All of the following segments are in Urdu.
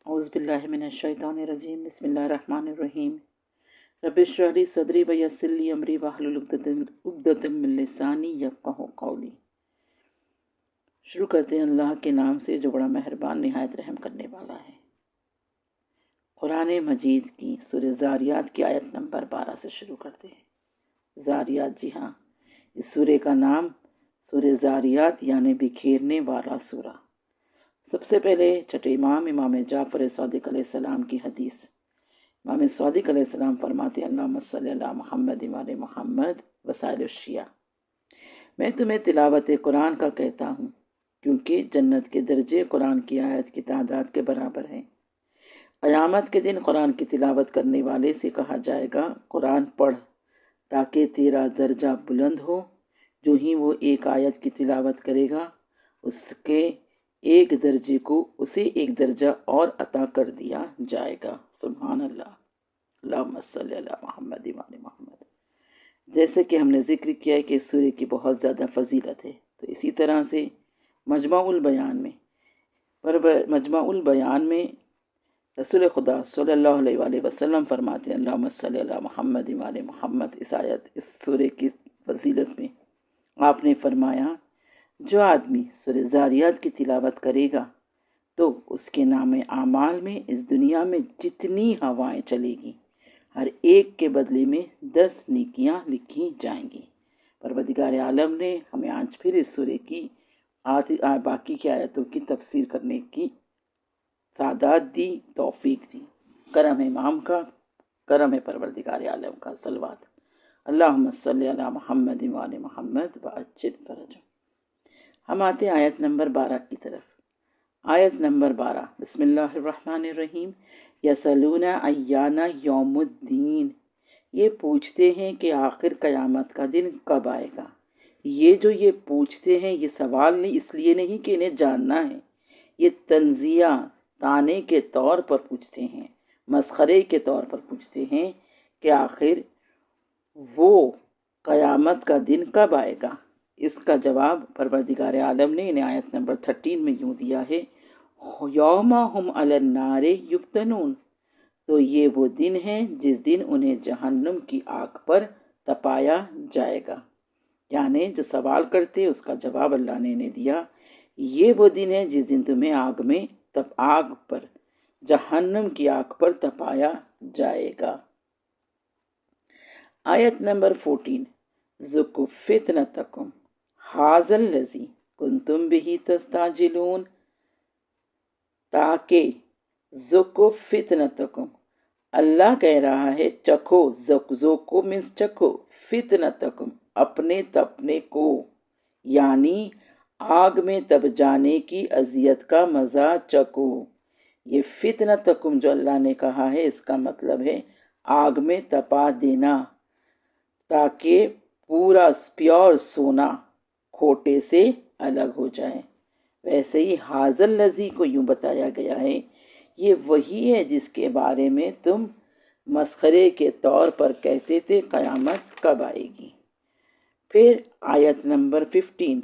اعوذ باللہ من الشیطان الرجیم بسم اللہ الرحمن الرحیم رب اشرح لی صدری ویسر لی امری واحلل عقدۃ من لسانی یفقہوا قولی۔ شروع کرتے ہیں اللہ کے نام سے جو بڑا مہربان نہایت رحم کرنے والا ہے۔ قرآن مجید کی سورہ زاریات کی آیت نمبر 12 سے شروع کرتے ہیں۔ زاریات، جی ہاں، اس سورہ کا نام سورہ زاریات یعنی بکھیرنے والا سورہ۔ سب سے پہلے چھٹے امام جعفر صادق علیہ السلام کی حدیث۔ امام صادق علیہ السلام فرماتے ہیں اللہم صلی علی محمد وعلی محمد وسائر الشیعہ، میں تمہیں تلاوت قرآن کا کہتا ہوں کیونکہ جنت کے درجے قرآن کی آیت کی تعداد کے برابر ہیں۔ قیامت کے دن قرآن کی تلاوت کرنے والے سے کہا جائے گا قرآن پڑھ تاکہ تیرا درجہ بلند ہو۔ جو ہی وہ ایک آیت کی تلاوت کرے گا اسے ایک درجہ اور عطا کر دیا جائے گا۔ سبحان اللہ، اللہم صلی علی محمد وعلی محمد۔ جیسے کہ ہم نے ذکر کیا ہے کہ اس سورہ کی بہت زیادہ فضیلت ہے، تو اسی طرح سے مجمع البیان میں رسول خدا صلی اللہ علیہ وآلہ وسلم فرماتے ہیں اللہم صلی علی محمد وعلی محمد۔ اس سورہ کی فضیلت میں آپ نے فرمایا جو آدمی سورہ زاریات کی تلاوت کرے گا تو اس کے نام اعمال میں اس دنیا میں جتنی ہوائیں چلے گی ہر ایک کے بدلے میں 10 نیکیاں لکھی جائیں گی۔ پروردگار عالم نے ہمیں آج پھر اس سورہ کی باقی کی آیتوں کی تفسیر کرنے کی سعادت دی، توفیق دی۔ کرم ہے امام کا، کرم ہے پروردگار عالم کا۔ صلوات اللہم صلی علی محمد وعلی محمد وعجل فرجہ۔ ہم آتے ہیں آیت نمبر 12 کی طرف۔ آیت نمبر 12، بسم اللہ الرحمن الرحیم۔ یسألون ایان یوم الدین، یہ پوچھتے ہیں کہ آخر قیامت کا دن کب آئے گا۔ یہ پوچھتے ہیں، یہ سوال نہیں اس لیے نہیں کہ انہیں جاننا ہے، یہ تنزیہ طعنے کے طور پر پوچھتے ہیں، مسخرے کے طور پر پوچھتے ہیں کہ آخر وہ قیامت کا دن کب آئے گا۔ اس کا جواب پروردگار عالم نے انہیں آیت نمبر 13 میں یوں دیا ہے یوم ہم علی النار یفتنون، تو یہ وہ دن ہے جس دن انہیں جہنم کی آگ پر تپایا جائے گا۔ یعنی جو سوال کرتے اس کا جواب اللہ نے انہیں دیا، یہ وہ دن ہے جس دن تمہیں آگ پر جہنم کی آگ پر تپایا جائے گا۔ آیت نمبر 14، ذُقُوا فِتْنَتَکُمْ ھَٰذَا الَّذِی کُنتُم بِہ تَسْتَعْجِلُونَ، تاکہ ذُقُوا فِتْنَتَکُمْ، اللہ کہہ رہا ہے چکھو، ذوقو مینس چکھو، فتنتکم اپنے تپنے کو، یعنی آگ میں تپ جانے کی اذیت کا مزہ چکھو۔ یہ فتنتکم جو اللہ نے کہا ہے اس کا مطلب ہے آگ میں تپا دینا، تاکہ پورا پیور سونا کھوٹے سے الگ ہو جائے۔ ویسے ہی ھٰذَا الَّذِی کو یوں بتایا گیا ہے یہ وہی ہے جس کے بارے میں تم مسخرے کے طور پر کہتے تھے قیامت کب آئے گی۔ پھر آیت نمبر 15،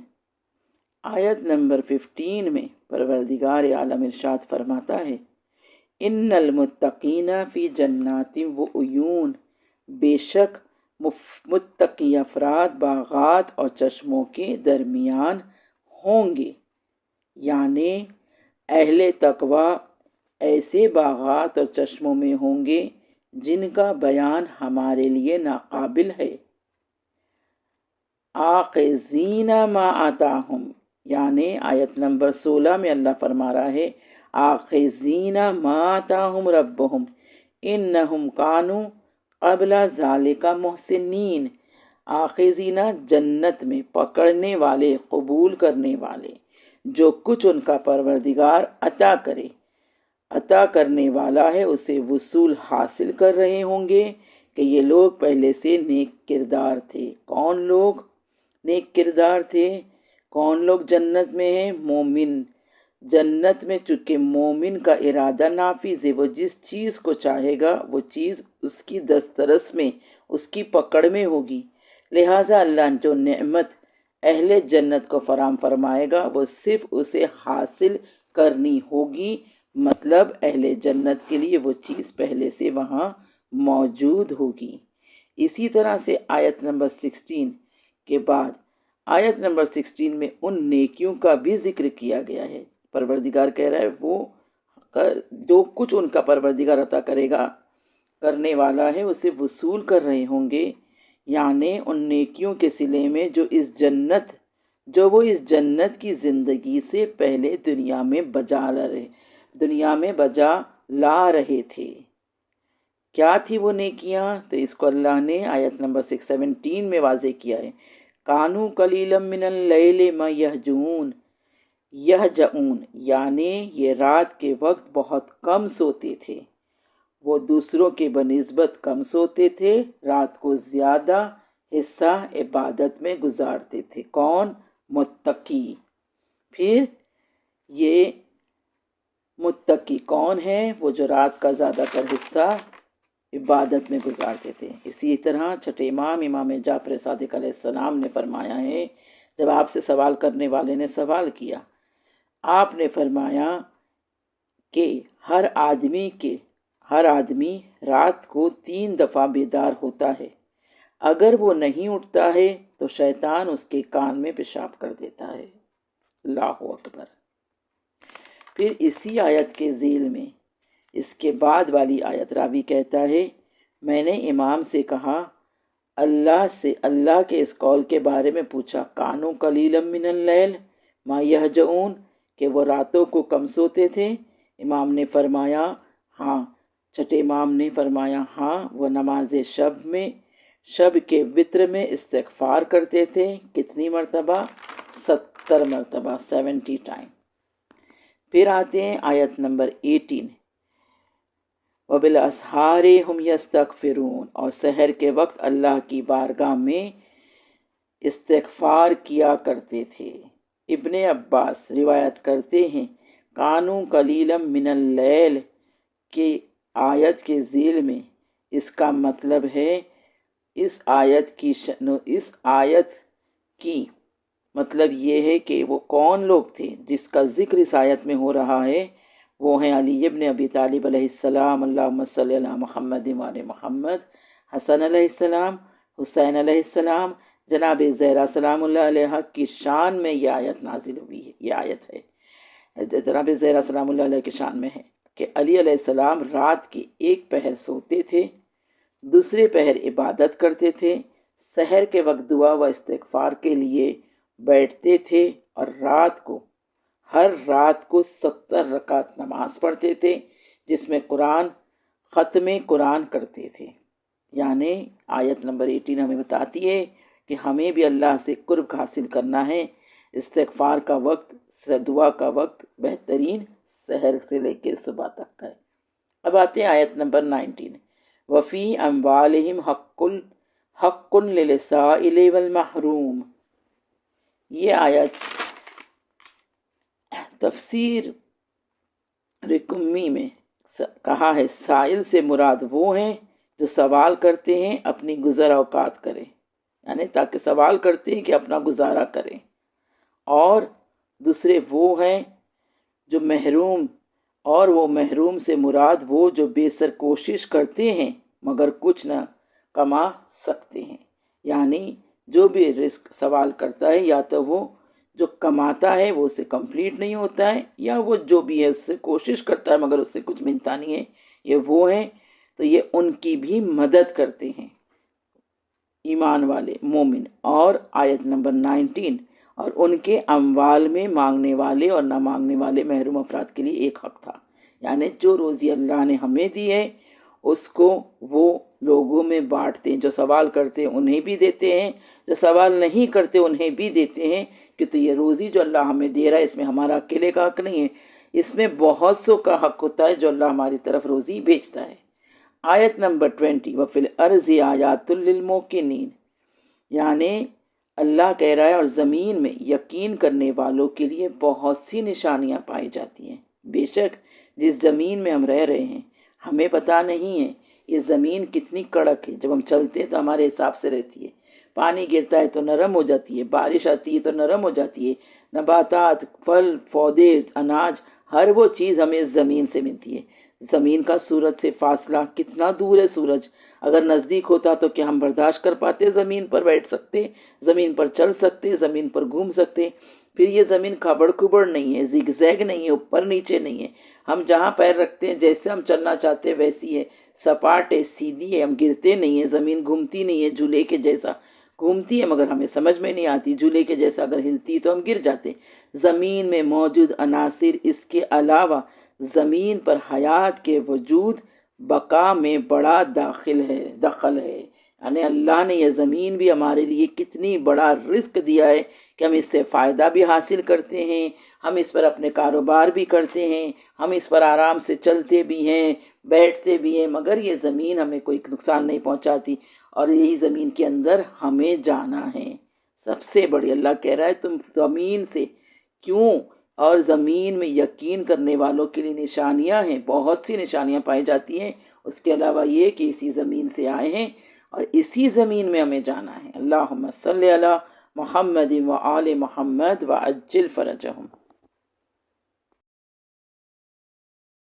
آیت نمبر 15 میں پروردگار عالم ارشاد فرماتا ہے ان المتقین فی جنات و عیون، بے شک متقی افراد باغات اور چشموں کے درمیان ہوں گے، یعنی اہل تقوی ایسے باغات اور چشموں میں ہوں گے جن کا بیان ہمارے لیے ناقابل ہے۔ آخذین ما آتاہم، یعنی آیت نمبر 16 میں اللہ فرما رہا ہے آخذین ما آتاہم ربہم انہم کانوا قبل ذالک محسنین، آخذین جنت میں پکڑنے والے، قبول کرنے والے جو کچھ ان کا پروردگار عطا کرنے والا ہے اسے وصول حاصل کر رہے ہوں گے کہ یہ لوگ پہلے سے نیک کردار تھے۔ کون لوگ نیک کردار تھے؟ کون لوگ جنت میں ہیں؟ مومن۔ جنت میں چونکہ مومن کا ارادہ نافذ ہے، وہ جس چیز کو چاہے گا وہ چیز اس کی دسترس میں، اس کی پکڑ میں ہوگی، لہٰذا اللہ جو نعمت اہل جنت کو فراہم فرمائے گا وہ صرف اسے حاصل کرنی ہوگی، مطلب اہل جنت کے لیے وہ چیز پہلے سے وہاں موجود ہوگی۔ اسی طرح سے آیت نمبر 16 کے بعد آیت نمبر 16 میں ان نیکیوں کا بھی ذکر کیا گیا ہے۔ پروردگار کہہ رہا ہے وہ جو کچھ ان کا پروردگار عطا کرے گا، کرنے والا ہے، اسے وصول کر رہے ہوں گے، یعنی ان نیکیوں کے صلے میں جو وہ اس جنت کی زندگی سے پہلے دنیا میں بجا لا رہے تھے۔ کیا تھی وہ نیکیاں؟ تو اس کو اللہ نے آیت نمبر 617 میں واضح کیا ہے۔ کانو قلیلا من اللیل ما یہجعون، یعنی یہ رات کے وقت بہت کم سوتے تھے۔ وہ دوسروں کے بنسبت کم سوتے تھے، رات کو زیادہ حصہ عبادت میں گزارتے تھے۔ کون؟ متقی۔ پھر یہ متقی کون ہے؟ وہ جو رات کا زیادہ تر حصہ عبادت میں گزارتے تھے۔ اسی طرح چھٹے امام جعفر صادق علیہ السلام نے فرمایا ہے، جب آپ سے سوال کرنے والے نے سوال کیا، آپ نے فرمایا کہ ہر آدمی رات کو 3 دفعہ بیدار ہوتا ہے، اگر وہ نہیں اٹھتا ہے تو شیطان اس کے کان میں پیشاب کر دیتا ہے۔ اللہ اکبر۔ پھر اسی آیت کے ذیل میں اس کے بعد والی آیت راوی کہتا ہے، میں نے امام سے کہا، اللہ کے اس قول کے بارے میں پوچھا، کانو قلیلا من اللیل ما یہجعون، کہ وہ راتوں کو کم سوتے تھے؟ امام نے فرمایا ہاں۔ چھٹے امام نے فرمایا ہاں، وہ نماز شب کے وتر میں استغفار کرتے تھے۔ کتنی مرتبہ؟ 70 مرتبہ، 70 ٹائم۔ پھر آتے ہیں آیت نمبر 18، وَبِالْأَسْحَارِ هُمْ يَسْتَغْفِرُونَ، اور سحر کے وقت اللہ کی بارگاہ میں استغفار کیا کرتے تھے۔ ابن عباس روایت کرتے ہیں، کانو قلیلا من اللیل کی آیت کے ذیل میں اس کا مطلب ہے، اس آیت کی مطلب یہ ہے کہ وہ کون لوگ تھے جس کا ذکر اس آیت میں ہو رہا ہے؟ وہ ہیں علی ابن ابی طالب علیہ السلام، اللہم صلی علی محمد وعلی محمد، حسن علیہ السلام، حسین علیہ السلام، جناب زہرا سلام اللہ علیہ کی شان میں یہ آیت نازل ہوئی ہے۔ یہ آیت ہے جناب زہرا سلام اللہ علیہ کی شان میں ہے کہ علی علیہ السلام رات کے ایک پہر سوتے تھے، دوسرے پہر عبادت کرتے تھے، سحر کے وقت دعا و استغفار کے لیے بیٹھتے تھے، اور ہر رات کو 70 رکعت نماز پڑھتے تھے، جس میں ختم قرآن کرتے تھے۔ یعنی آیت نمبر 18 ہمیں بتاتی ہے کہ ہمیں بھی اللہ سے قرب حاصل کرنا ہے۔ استغفار کا وقت، دعا کا وقت بہترین سحر سے لے کے صبح تک کا ہے۔ اب آتے ہیں آیت نمبر 19، وَفِي أَمْوَالِهِمْ حَقٌّ لِلسَّائِلِ وَالْمَحْرُومِ۔ یہ آیت تفسیر رقمی میں کہا ہے، سائل سے مراد وہ ہیں جو سوال کرتے ہیں اپنی گزر اوقات کریں، یعنی تاکہ سوال کرتے ہیں کہ اپنا گزارا کریں، اور دوسرے وہ ہیں جو محروم، اور وہ محروم سے مراد وہ جو بے سر کوشش کرتے ہیں مگر کچھ نہ کما سکتے ہیں۔ یعنی جو بھی رزق سوال کرتا ہے، یا تو وہ جو کماتا ہے وہ اسے کمپلیٹ نہیں ہوتا ہے، یا وہ جو بھی ہے اس سے کوشش کرتا ہے مگر اس سے کچھ ملتا نہیں ہے، یہ وہ ہیں۔ تو یہ ان کی بھی مدد کرتے ہیں ایمان والے مومن۔ اور آیت نمبر 19، اور ان کے اموال میں مانگنے والے اور نہ مانگنے والے محروم افراد کے لیے ایک حق تھا، یعنی جو روزی اللہ نے ہمیں دی ہے اس کو وہ لوگوں میں بانٹتے ہیں، جو سوال کرتے ہیں انہیں بھی دیتے ہیں، جو سوال نہیں کرتے انہیں بھی دیتے ہیں، کہ یہ روزی جو اللہ ہمیں دے رہا ہے اس میں ہمارا اکیلے کا حق نہیں ہے، اس میں بہت سو کا حق ہوتا ہے جو اللہ ہماری طرف روزی بھیجتا ہے۔ آیت نمبر 20، وَفِي الْأَرْضِ آیَاتٌ لِلْمُوقِنِينَ، یعنی اللہ کہہ رہا ہے اور زمین میں یقین کرنے والوں کے لیے بہت سی نشانیاں پائی جاتی ہیں۔ بے شک جس زمین میں ہم رہ رہے ہیں ہمیں پتہ نہیں ہے یہ زمین کتنی کڑک ہے، جب ہم چلتے ہیں تو ہمارے حساب سے رہتی ہے، پانی گرتا ہے تو نرم ہو جاتی ہے، بارش آتی ہے تو نرم ہو جاتی ہے، نباتات، پھل، پودے، اناج ہر وہ چیز ہمیں زمین سے ملتی ہے۔ زمین کا سورج سے فاصلہ کتنا دور ہے سورج، اگر نزدیک ہوتا تو کیا ہم برداشت کر پاتے؟ زمین پر بیٹھ سکتے، زمین پر چل سکتے، زمین پر گھوم سکتے؟ پھر یہ زمین کھبڑ کھبڑ نہیں ہے، زگ زیگ نہیں ہے، اوپر نیچے نہیں ہے، ہم جہاں پیر رکھتے ہیں جیسے ہم چلنا چاہتے ہیں ویسی ہے، سپاٹ ہے، سیدھی ہے، ہم گرتے نہیں ہیں، زمین گھومتی نہیں ہے جھولے کے جیسا، گھومتی ہے مگر ہمیں سمجھ میں نہیں آتی، جھولے کے جیسا اگر ہلتی تو ہم گر جاتے۔ زمین میں موجود عناصر، اس کے علاوہ زمین پر حیات کے وجود بقا میں بڑا دخل ہے، یعنی اللہ نے یہ زمین بھی ہمارے لیے کتنی بڑا رزق دیا ہے کہ ہم اس سے فائدہ بھی حاصل کرتے ہیں، ہم اس پر اپنے کاروبار بھی کرتے ہیں، ہم اس پر آرام سے چلتے بھی ہیں، بیٹھتے بھی ہیں، مگر یہ زمین ہمیں کوئی نقصان نہیں پہنچاتی، اور یہی زمین کے اندر ہمیں جانا ہے۔ سب سے بڑی اللہ کہہ رہا ہے تم زمین سے کیوں، اور زمین میں یقین کرنے والوں کے لیے نشانیاں ہیں، بہت سی نشانیاں پائی جاتی ہیں، اس کے علاوہ یہ کہ اسی زمین سے آئے ہیں اور اسی زمین میں ہمیں جانا ہے۔ اللہم صلی علی محمد و آل محمد وعجل فرجہم۔